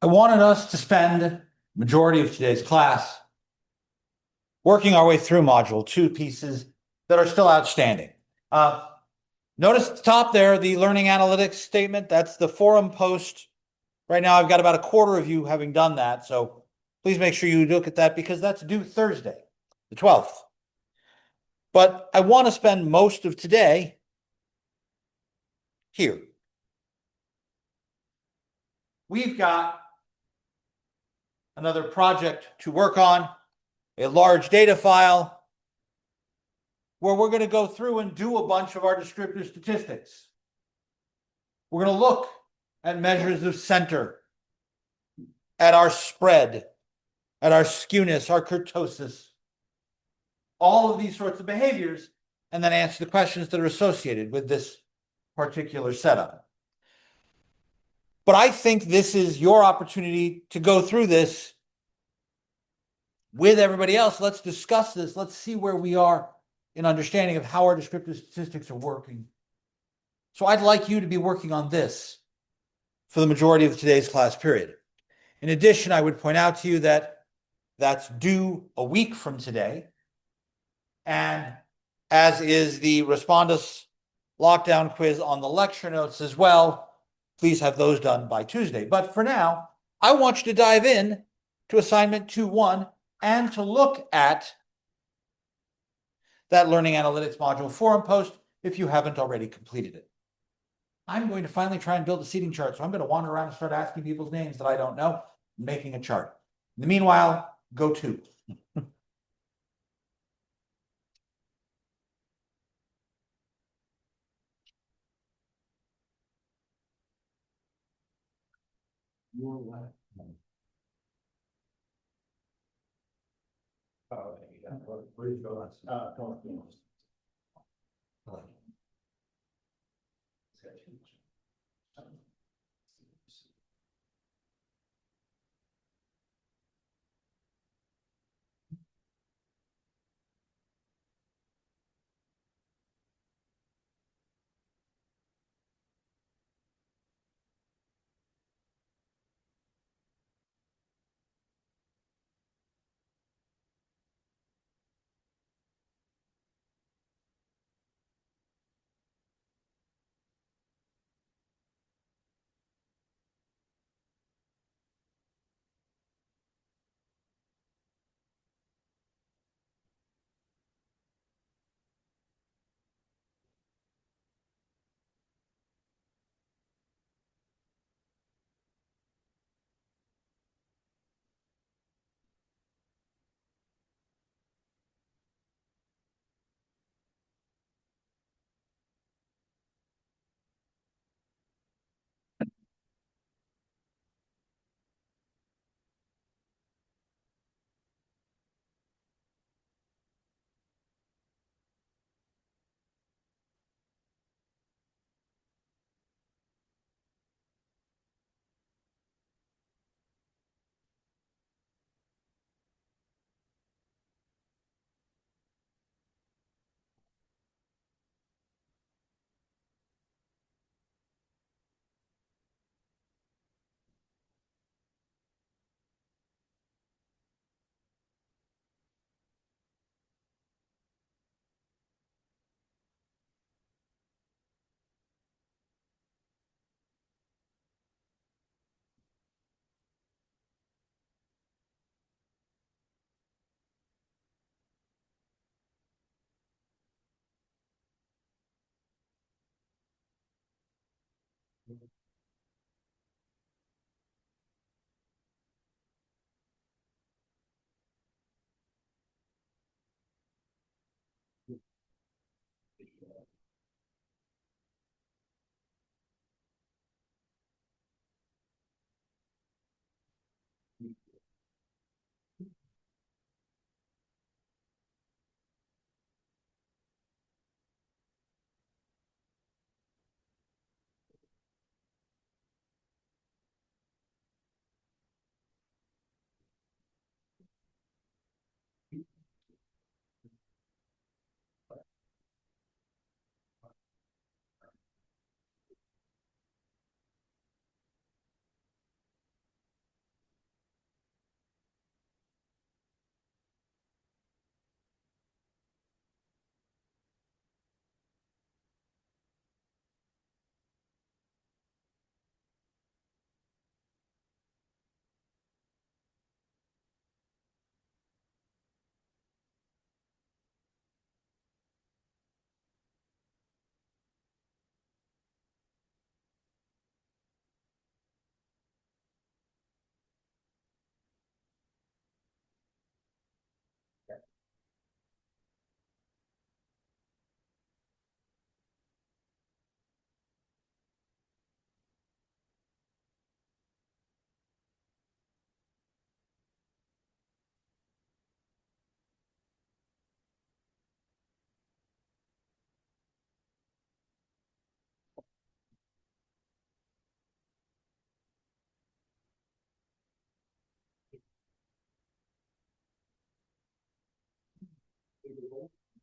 I wanted us to spend the majority of today's class working our way through module two pieces that are still outstanding. Notice at the top there, the learning analytics statement. That's the forum post. Right now, I've got about a quarter of you having done that. So please make sure you look at that because that's due Thursday, the 12th. But I want to spend most of today here. We've got another project to work on, a large data file where we're going to go through and do a bunch of our descriptive statistics. We're going to look at measures of center, at our spread, at our skewness, our kurtosis, all of these sorts of behaviors, and then answer the questions that are associated with this particular setup. But I think this is your opportunity to go through this with everybody else. Let's discuss this. Let's see where we are in understanding of how our descriptive statistics are working. So I'd like you to be working on this for the majority of today's class period. In addition, I would point out to you that that's due a week from today. And as is the Respondus lockdown quiz on the lecture notes as well, please have those done by Tuesday. But for now, I want you to dive in to assignment 2.1 and to look at that learning analytics module forum post if you haven't already completed it. I'm going to finally try and build a seating chart. So I'm going to wander around and start asking people's names that I don't know, making a chart. In the meanwhile, go to.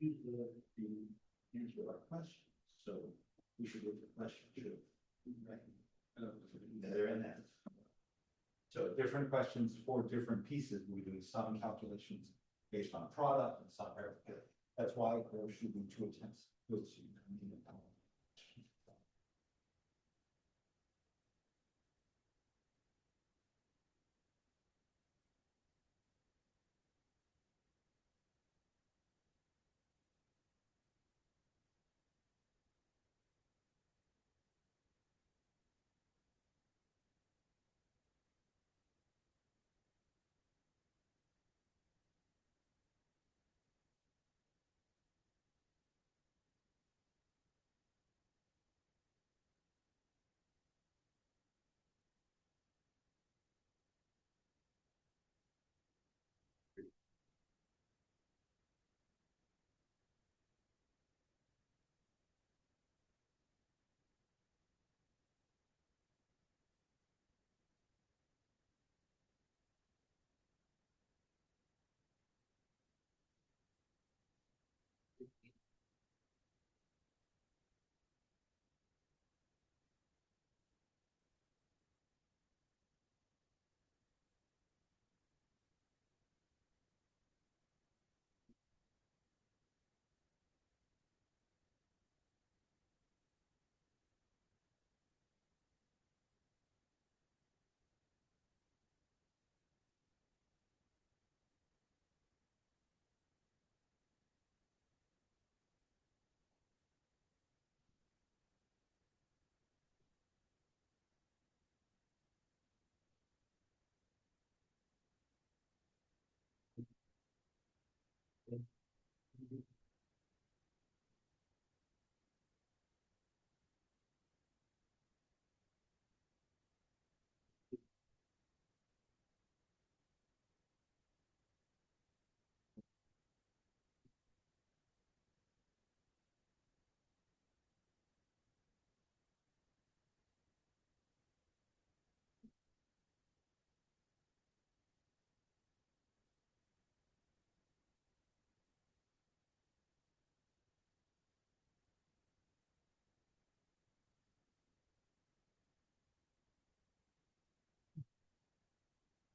the answer our questions, so we should look at question two. Right? They're in there. So different questions for different pieces. We do some calculations based on product and some verification. That's why there should be two attempts.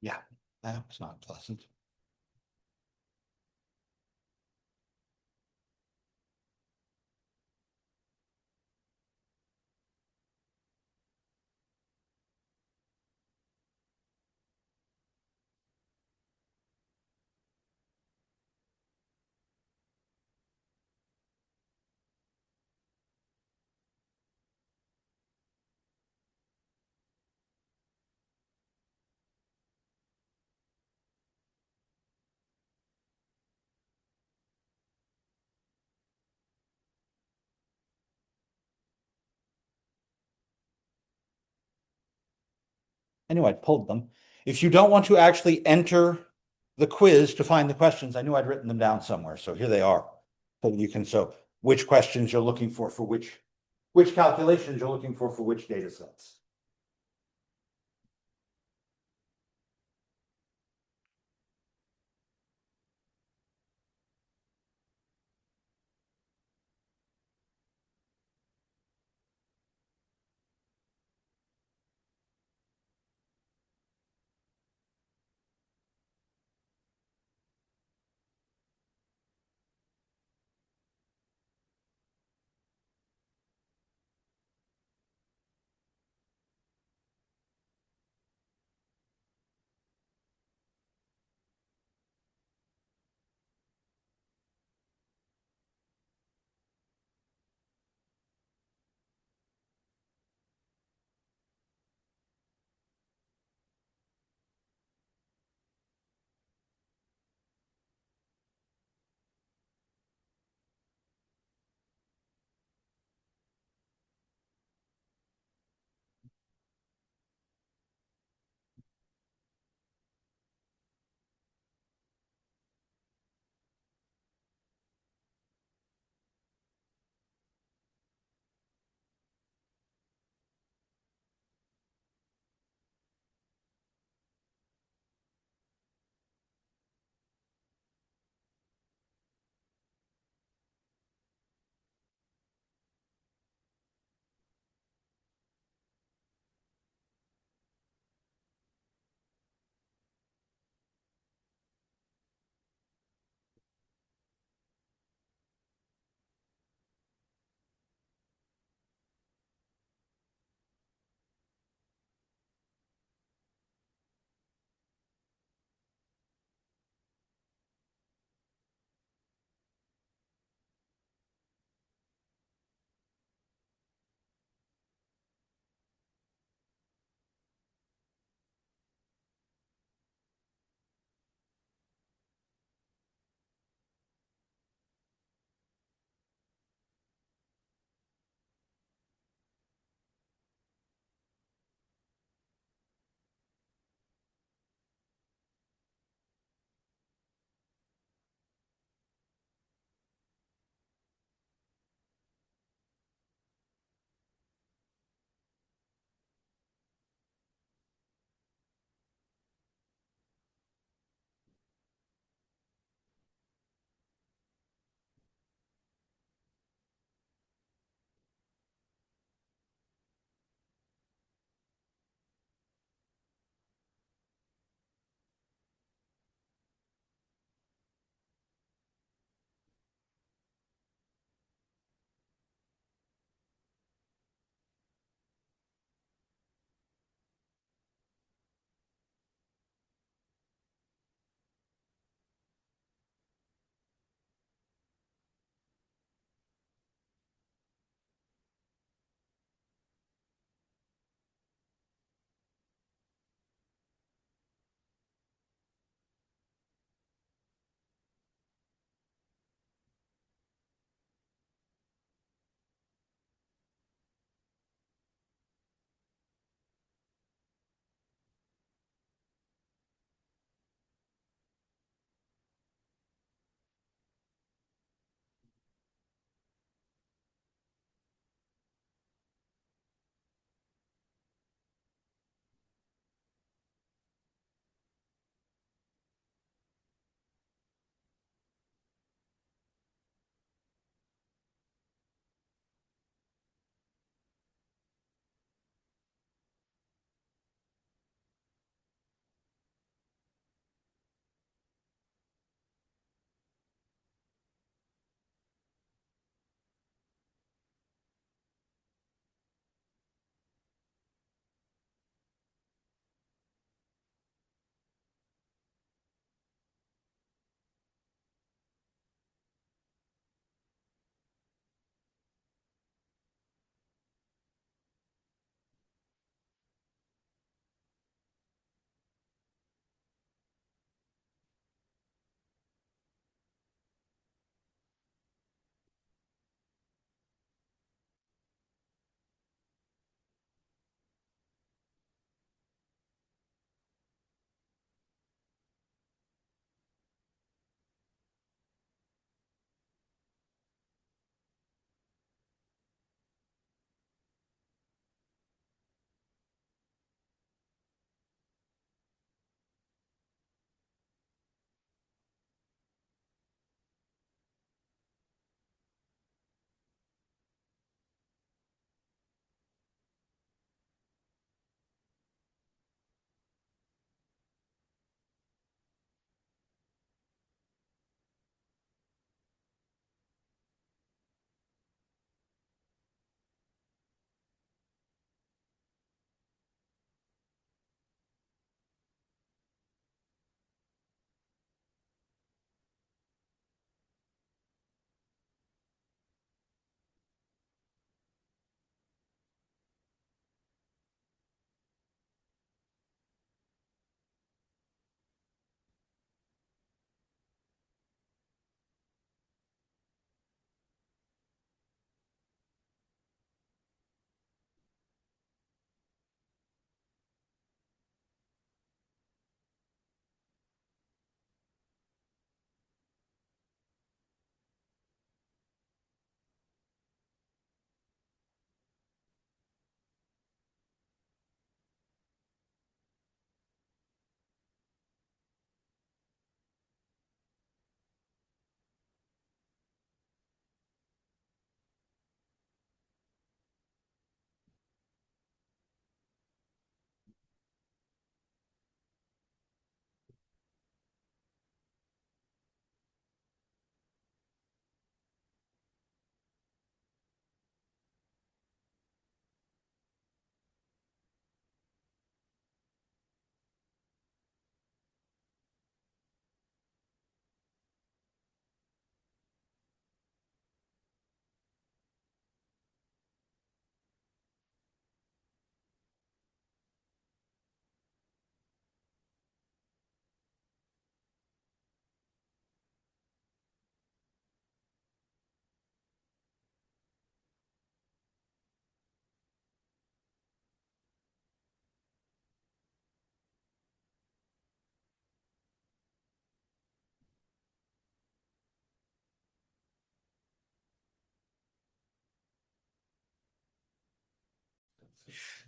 Yeah, that was not pleasant. I knew I'd pulled them. If you don't want to actually enter the quiz to find the questions, I knew I'd written them down somewhere. So here they are. So you can, so which questions you're looking for which calculations you're looking for which data sets.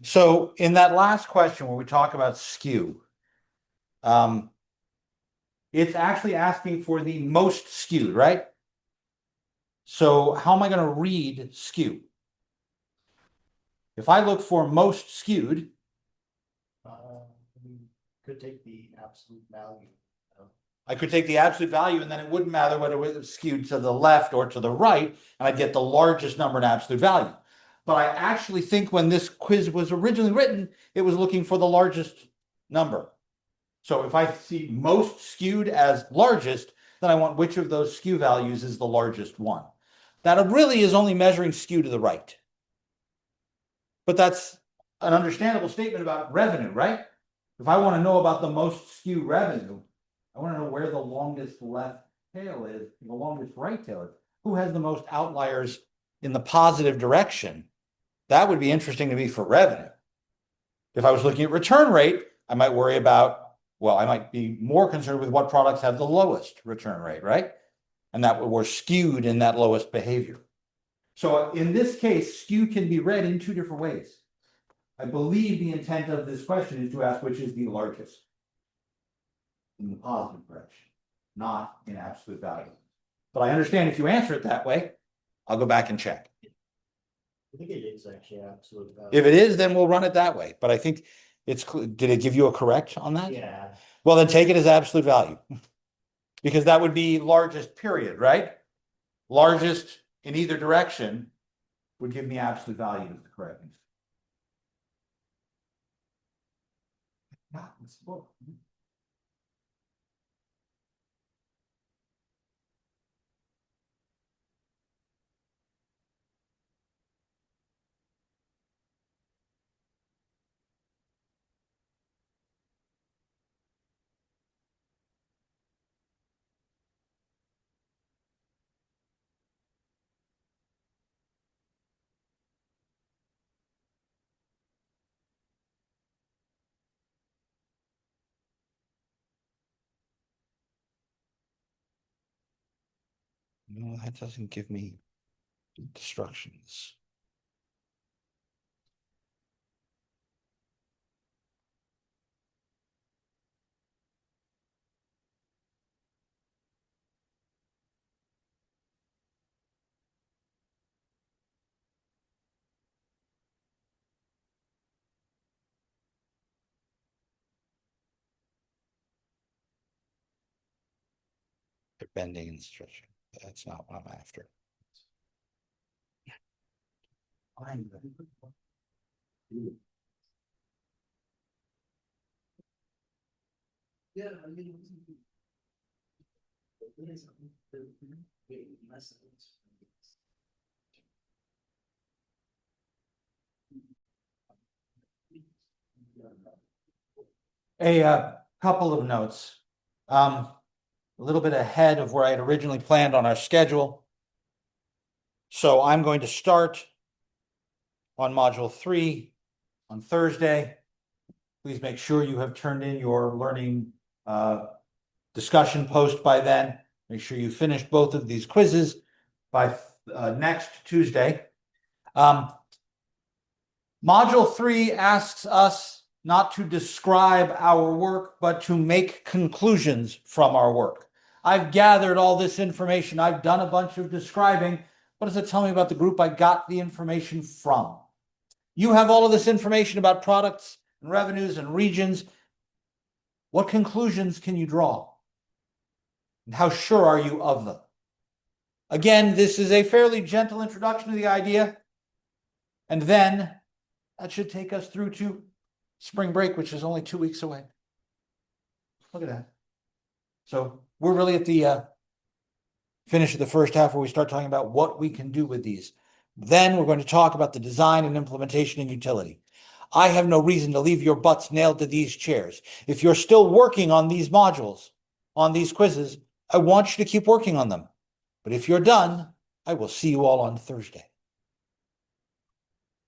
So in that last question where we talk about skew, it's actually asking for the most skewed, right? So how am I going to read skew? If I look for most skewed, We could take the absolute value. I could take the absolute value and then it wouldn't matter whether it was skewed to the left or to the right, and I'd get the largest number in absolute value. But I actually think when this quiz was originally written, it was looking for the largest number. So if I see most skewed as largest, then I want which of those skew values is the largest one. That really is only measuring skew to the right. But that's an understandable statement about revenue, right? If I want to know about the most skew revenue, I want to know where the longest left tail is, the longest right tail is, who has the most outliers in the positive direction. That would be interesting to me for revenue. If I was looking at return rate, I might worry about, well, I might be more concerned with what products have the lowest return rate, right? And that were skewed in that lowest behavior. So in this case, skew can be read in two different ways. I believe the intent of this question is to ask which is the largest in the positive direction, not in absolute value. But I understand if you answer it that way, I'll go back and check. I think it is actually absolute value. If it is, then we'll run it that way. But I think it's, did it give you a correct on that? Yeah. Well, then take it as absolute value. Because that would be largest period, right? Largest in either direction would give me absolute value as the correct answer. No, that doesn't give me instructions. Bending and stretching. That's not what I'm after. Yeah, I mean. A couple of notes. A little bit ahead of where I had originally planned on our schedule. So I'm going to start on module 3 on Thursday. Please make sure you have turned in your learning discussion post by then. Make sure you finish both of these quizzes by next Tuesday. Module 3 asks us not to describe our work, but to make conclusions from our work. I've gathered all this information. I've done a bunch of describing. What does it tell me about the group I got the information from? You have all of this information about products and revenues and regions. What conclusions can you draw? And how sure are you of them? Again, this is a fairly gentle introduction to the idea. And then that should take us through to spring break, which is only 2 weeks away. Look at that. So we're really at the finish of the first half where we start talking about what we can do with these. Then we're going to talk about the design and implementation and utility. I have no reason to leave your butts nailed to these chairs. If you're still working on these modules, on these quizzes, I want you to keep working on them. But if you're done, I will see you all on Thursday.